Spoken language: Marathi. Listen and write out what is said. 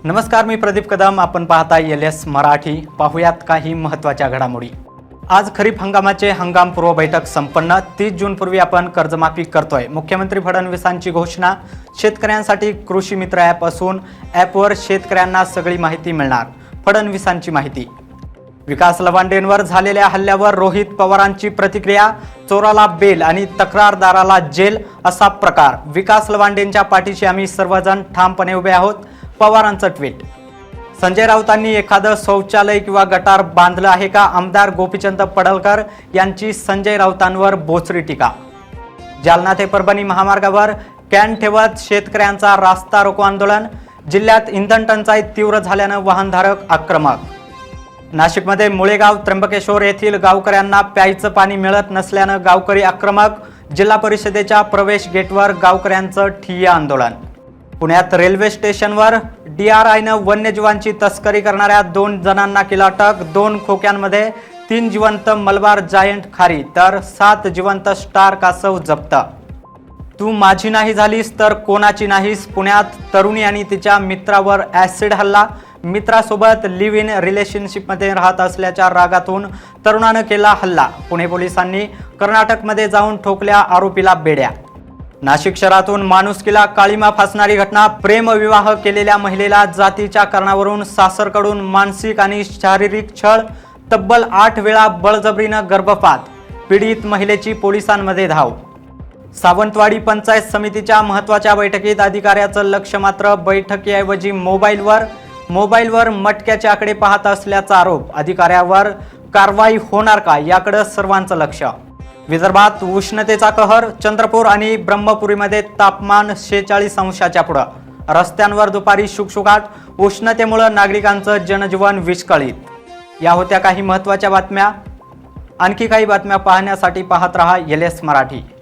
नमस्कार, मी प्रदीप कदम. आपण पाहता LS मराठी. पाहुयात काही महत्त्वाच्या घडामोडी. आज खरीप हंगामाचे हंगामपूर्व बैठक संपन्न. 30 जूनपूर्वी आपण कर्जमाफी करतोय. मुख्यमंत्री फडणवीसांची घोषणा. शेतकऱ्यांसाठी कृषी मित्र ॲप असून ॲपवर शेतकऱ्यांना सगळी माहिती मिळणार. फडणवीसांची माहिती. विकास लवांडेंवर झालेल्या हल्ल्यावर रोहित पवारांची प्रतिक्रिया. चोराला बेल आणि तक्रारदाराला जेल असा प्रकार. विकास लवांडेंच्या पाठीशी आम्ही सर्वजण ठामपणे उभे आहोत. पवारांचं ट्विट. संजय राऊतांनी एखादं शौचालय किंवा गटार बांधलं आहे का? आमदार गोपीचंद पडळकर यांची संजय राऊतांवर बोचरी टीका. जालना ते परभणी महामार्गावर कॅन ठेवत शेतकऱ्यांचा रास्ता रोको आंदोलन. जिल्ह्यात इंधन टंचाई तीव्र झाल्यानं वाहनधारक आक्रमक. नाशिकमध्ये मुळेगाव त्र्यंबकेश्वर येथील गावकऱ्यांना प्यायचं पाणी मिळत नसल्यानं गावकरी आक्रमक. जिल्हा परिषदेच्या प्रवेश गेटवर गावकऱ्यांचं ठिय्या आंदोलन. पुण्यात रेल्वे स्टेशनवर DRIनं वन्यजीवांची तस्करी करणाऱ्या 2 जणांना केला अटक. 2 खोक्यांमध्ये 3 जिवंत मलबार जायंट खारी तर 7 जिवंत स्टार कासव जप्त. तू माझी नाही झालीस तर कोणाची नाहीस. पुण्यात तरुणी आणि तिच्या मित्रावर ॲसिड हल्ला. मित्रासोबत लिव्ह इन रिलेशनशिपमध्ये राहत असल्याच्या रागातून तरुणानं केला हल्ला. पुणे पोलिसांनी कर्नाटकमध्ये जाऊन ठोकल्या आरोपीला बेड्या. नाशिक शहरातून माणुसकीला काळीमा फासणारी घटना. प्रेमविवाह केलेल्या महिलेला जातीच्या कारणावरून सासरकडून मानसिक आणि शारीरिक छळ. तब्बल 8 वेळा बळजबरीनं गर्भपात. पीडित महिलेची पोलिसांमध्ये धाव. सावंतवाडी पंचायत समितीच्या महत्त्वाच्या बैठकीत अधिकाऱ्याचं लक्ष मात्र बैठकीऐवजी मोबाईलवर मटक्याचे आकडे पाहत असल्याचा आरोप. अधिकाऱ्यावर कारवाई होणार का याकडे सर्वांचं लक्ष. विदर्भात उष्णतेचा कहर. चंद्रपूर आणि ब्रह्मपुरीमध्ये तापमान 46 अंशाच्या पुढं. रस्त्यांवर दुपारी शुकशुकाट. उष्णतेमुळे नागरिकांचं जनजीवन विस्कळीत. या होत्या काही महत्त्वाच्या बातम्या. आणखी काही बातम्या पाहण्यासाठी पाहत रहा LS मराठी.